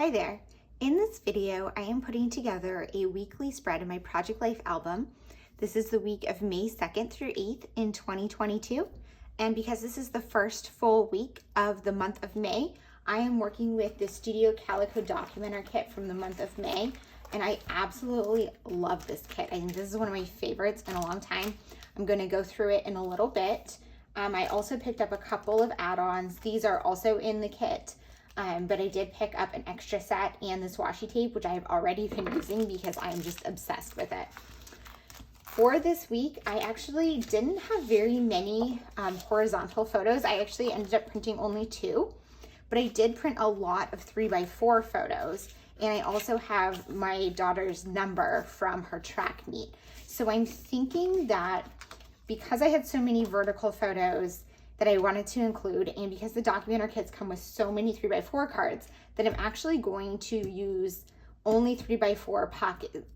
Hi there. In this video, I am putting together a weekly spread in my Project Life album. This is the week of May 2nd through 8th in 2022. And because this is the first full week of the month of May, I am working with the Studio Calico Documenter Kit from the month of May. And I absolutely love this kit. I think this is one of my favorites in a long time. I'm going to go through it in a little bit. I also picked up a couple of add-ons. These are also in the kit. But I did pick up an extra set and this washi tape, which I have already been using because I am just obsessed with it. For this week, I actually didn't have very many horizontal photos. I actually ended up printing only 2, but I did print a lot of 3x4 photos. And I also have my daughter's number from her track meet. So I'm thinking that because I had so many vertical photos that I wanted to include, and because the Documenter kits come with so many 3x4 cards, that I'm actually going to use only 3x4 pocket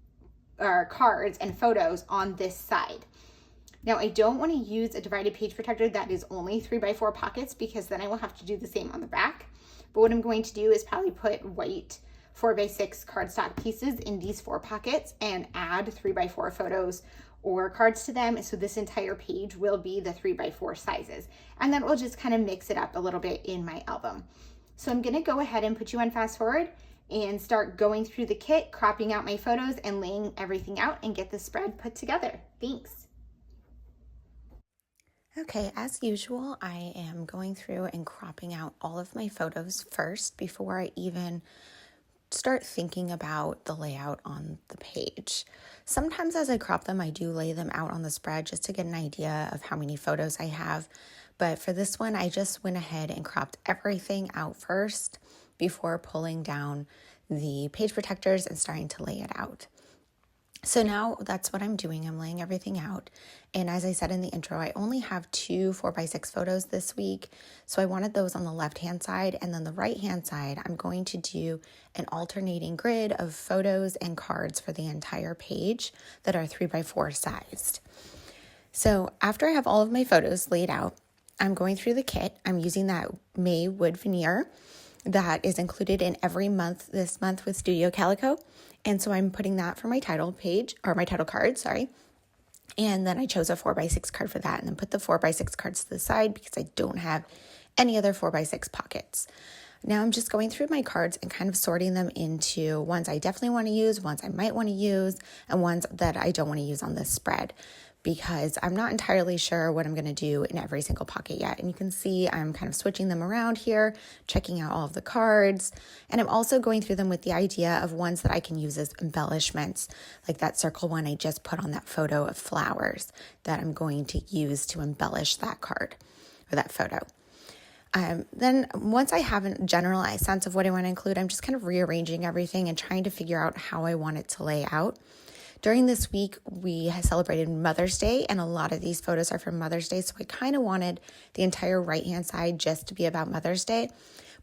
cards and photos on this side. Now, I don't want to use a divided page protector that is only 3x4 pockets because then I will have to do the same on the back. But what I'm going to do is probably put white 4x6 cardstock pieces in these 4 pockets and add 3x4 photos or cards to them. So this entire page will be the 3x4 sizes. And then we'll just kind of mix it up a little bit in my album. So I'm gonna go ahead and put you on fast forward and start going through the kit, cropping out my photos and laying everything out and get the spread put together. Thanks. Okay, as usual, I am going through and cropping out all of my photos first before I even start thinking about the layout on the page. Sometimes as I crop them, I do lay them out on the spread just to get an idea of how many photos I have. But for this one, I just went ahead and cropped everything out first before pulling down the page protectors and starting to lay it out. So now that's what I'm doing. I'm laying everything out. And as I said in the intro, I only have 2 4x6 photos this week. So I wanted those on the left-hand side. And then the right-hand side, I'm going to do an alternating grid of photos and cards for the entire page that are 3x4 sized. So after I have all of my photos laid out, I'm going through the kit. I'm using that May wood veneer that is included in every month this month with Studio Calico. And so I'm putting that for my title page, or my title card, sorry. And then I chose a 4x6 card for that and then put the 4x6 cards to the side because I don't have any other 4x6 pockets. Now I'm just going through my cards and kind of sorting them into ones I definitely want to use, ones I might want to use, and ones that I don't want to use on this spread, because I'm not entirely sure what I'm going to do in every single pocket yet. And you can see I'm kind of switching them around here, checking out all of the cards. And I'm also going through them with the idea of ones that I can use as embellishments, like that circle one I just put on that photo of flowers that I'm going to use to embellish that card or that photo. Then once I have a general sense of what I want to include, I'm just kind of rearranging everything and trying to figure out how I want it to lay out. During this week, we celebrated Mother's Day, and a lot of these photos are from Mother's Day, so I kind of wanted the entire right-hand side just to be about Mother's Day.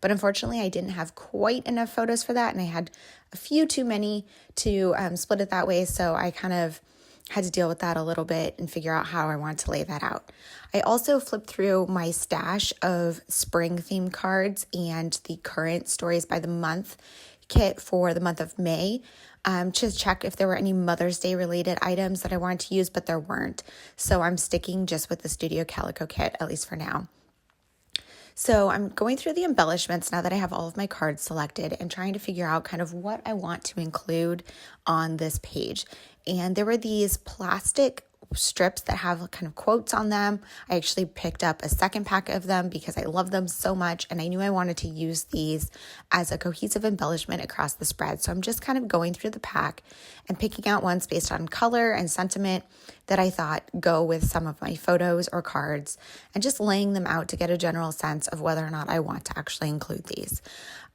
But unfortunately, I didn't have quite enough photos for that, and I had a few too many to split it that way, so I kind of had to deal with that a little bit and figure out how I wanted to lay that out. I also flipped through my stash of spring-themed cards and the current Stories by the Month kit for the month of May, to check if there were any Mother's Day related items that I wanted to use, but there weren't. So I'm sticking just with the Studio Calico kit, at least for now. So I'm going through the embellishments now that I have all of my cards selected and trying to figure out kind of what I want to include on this page. And there were these plastic strips that have kind of quotes on them. I actually picked up a second pack of them because I love them so much, and I knew I wanted to use these as a cohesive embellishment across the spread. So I'm just kind of going through the pack and picking out ones based on color and sentiment that I thought go with some of my photos or cards, and just laying them out to get a general sense of whether or not I want to actually include these.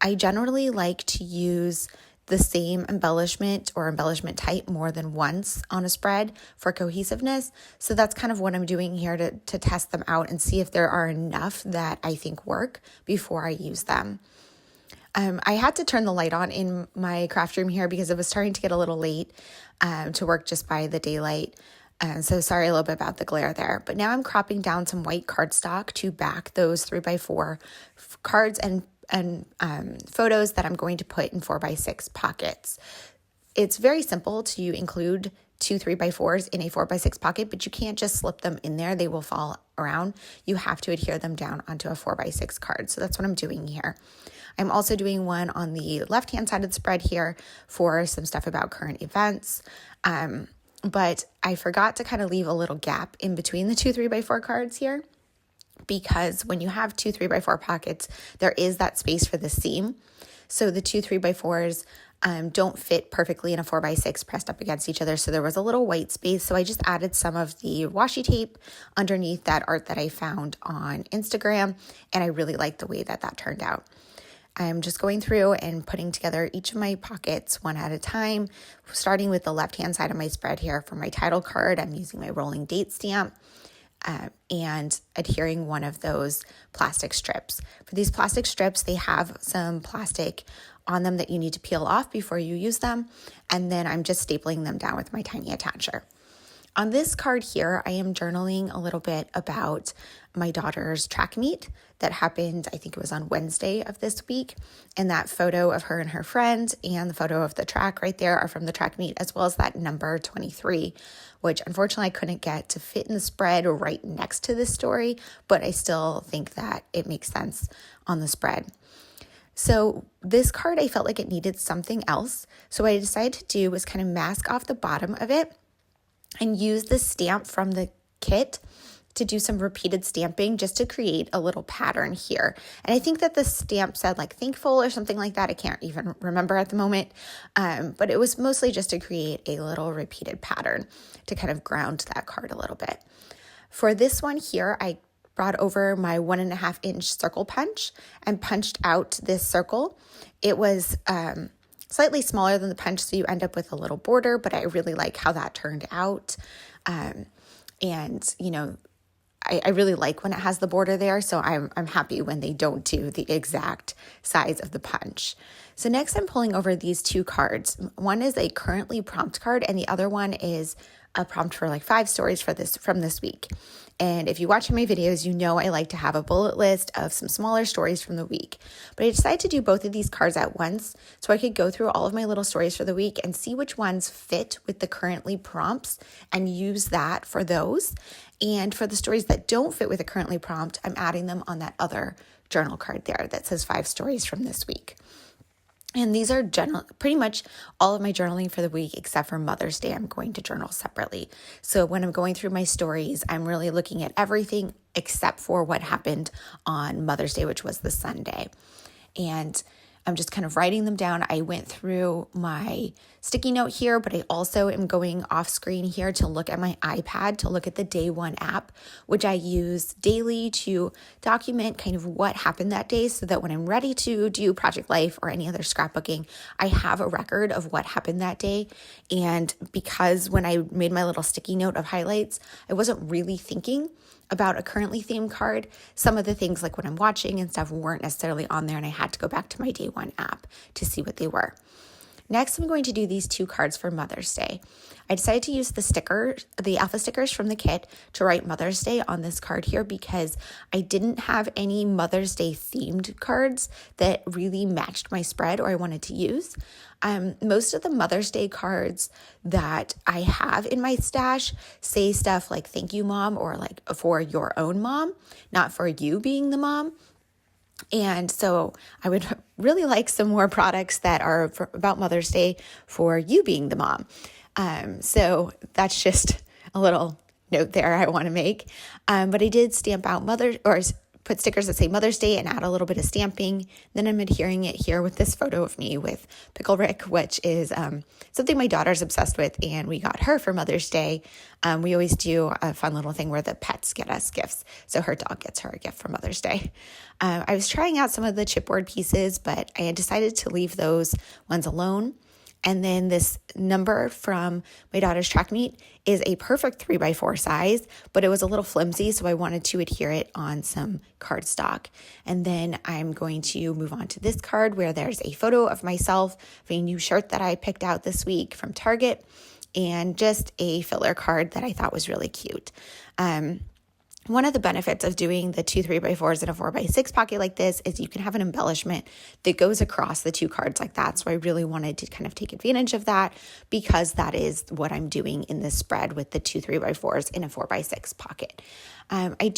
I generally like to use the same embellishment or embellishment type more than once on a spread for cohesiveness. So that's kind of what I'm doing here to test them out and see if there are enough that I think work before I use them. I had to turn the light on in my craft room here because it was starting to get a little late to work just by the daylight. So sorry a little bit about the glare there. But now I'm cropping down some white cardstock to back those 3x4 cards and photos that I'm going to put in 4x6 pockets. It's very simple to include 2 3x4s in a 4x6 pocket, but you can't just slip them in there. They will fall around. You have to adhere them down onto a 4x6 card. So that's what I'm doing here. I'm also doing one on the left-hand side of the spread here for some stuff about current events. But I forgot to kind of leave a little gap in between the 2 3x4 cards here, because when you have 2 3x4 pockets, there is that space for the seam. So the 2 3x4s don't fit perfectly in a 4x6 pressed up against each other. So there was a little white space. So I just added some of the washi tape underneath that art that I found on Instagram. And I really liked the way that turned out. I'm just going through and putting together each of my pockets one at a time, starting with the left-hand side of my spread here for my title card. I'm using my rolling date stamp and adhering one of those plastic strips. For these plastic strips, they have some plastic on them that you need to peel off before you use them. And then I'm just stapling them down with my tiny attacher. On this card here, I am journaling a little bit about my daughter's track meet that happened, I think it was on Wednesday of this week. And that photo of her and her friend and the photo of the track right there are from the track meet, as well as that number 23, which unfortunately I couldn't get to fit in the spread right next to this story, but I still think that it makes sense on the spread. So this card, I felt like it needed something else. So what I decided to do was kind of mask off the bottom of it and use the stamp from the kit to do some repeated stamping just to create a little pattern here. And I think that the stamp said like thankful or something like that. I can't even remember at the moment. But it was mostly just to create a little repeated pattern to kind of ground that card a little bit. For this one here, I brought over my 1.5 inch circle punch and punched out this circle. It was slightly smaller than the punch, so you end up with a little border, but I really like how that turned out. And, you know, I really like when it has the border there, so I'm happy when they don't do the exact size of the punch. So next I'm pulling over these two cards. One is a currently prompt card, and the other one is a prompt for like 5 stories from this week. And if you watch my videos, you know I like to have a bullet list of some smaller stories from the week. But I decided to do both of these cards at once so I could go through all of my little stories for the week and see which ones fit with the currently prompts and use that for those. And for the stories that don't fit with the currently prompt, I'm adding them on that other journal card there that says 5 stories from this week. And these are pretty much all of my journaling for the week, except for Mother's Day. I'm going to journal separately. So when I'm going through my stories, I'm really looking at everything except for what happened on Mother's Day, which was the Sunday. And I'm just kind of writing them down. I went through my sticky note here, but I also am going off screen here to look at my iPad, to look at the Day One app, which I use daily to document kind of what happened that day so that when I'm ready to do Project Life or any other scrapbooking, I have a record of what happened that day. And because when I made my little sticky note of highlights, I wasn't really thinking about a currently themed card. Some of the things like what I'm watching and stuff weren't necessarily on there, and I had to go back to my Day One app to see what they were. Next, I'm going to do these 2 cards for Mother's Day. I decided to use the alpha stickers from the kit to write Mother's Day on this card here because I didn't have any Mother's Day themed cards that really matched my spread or I wanted to use. Most of the Mother's Day cards that I have in my stash say stuff like thank you, mom, or like for your own mom, not for you being the mom. And so I would really like some more products that are about Mother's Day for you being the mom. So that's just a little note there I want to make. But I did stamp out put stickers that say Mother's Day and add a little bit of stamping. Then I'm adhering it here with this photo of me with Pickle Rick, which is something my daughter's obsessed with, and we got her for Mother's Day. We always do a fun little thing where the pets get us gifts. So her dog gets her a gift for Mother's Day. I was trying out some of the chipboard pieces, but I had decided to leave those ones alone. And then this number from my daughter's track meet is a perfect 3x4 size, but it was a little flimsy, so I wanted to adhere it on some cardstock. And then I'm going to move on to this card where there's a photo of myself, a new shirt that I picked out this week from Target, and just a filler card that I thought was really cute. One of the benefits of doing the 2 3x4s in a 4x6 pocket like this is you can have an embellishment that goes across the two cards like that. So I really wanted to kind of take advantage of that because that is what I'm doing in this spread with the 2 3x4s in a 4x6 pocket. I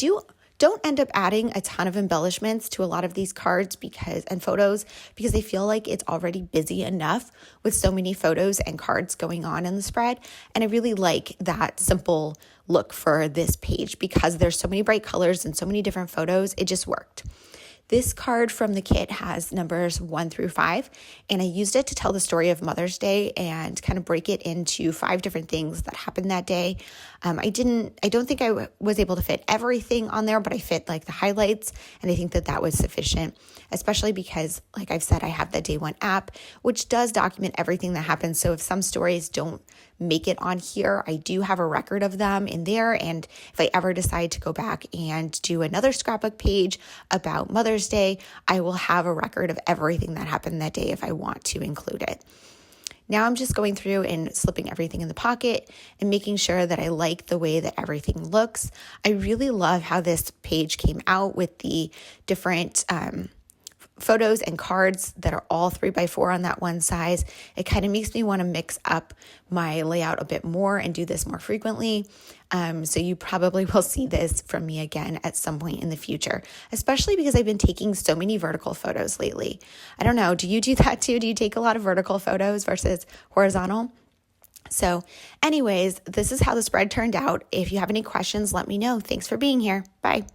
don't end up adding a ton of embellishments to a lot of these cards and photos because I feel like it's already busy enough with so many photos and cards going on in the spread. And I really like that simple look for this page because there's so many bright colors and so many different photos. It just worked. This card from the kit has numbers 1 through 5, and I used it to tell the story of Mother's Day and kind of break it into 5 different things that happened that day. I don't think I was able to fit everything on there, but I fit like the highlights, and I think that was sufficient, especially because, like I've said, I have the Day One app, which does document everything that happens. So if some stories don't make it on here, I do have a record of them in there. And if I ever decide to go back and do another scrapbook page about Mother's Day, I will have a record of everything that happened that day if I want to include it. Now I'm just going through and slipping everything in the pocket and making sure that I like the way that everything looks. I really love how this page came out with the different photos and cards that are all 3x4 on that one size. It kind of makes me want to mix up my layout a bit more and do this more frequently. So you probably will see this from me again at some point in the future, especially because I've been taking so many vertical photos lately. I don't know, do you do that too? Do you take a lot of vertical photos versus horizontal? So anyways, this is how the spread turned out. If you have any questions, let me know. Thanks for being here. Bye.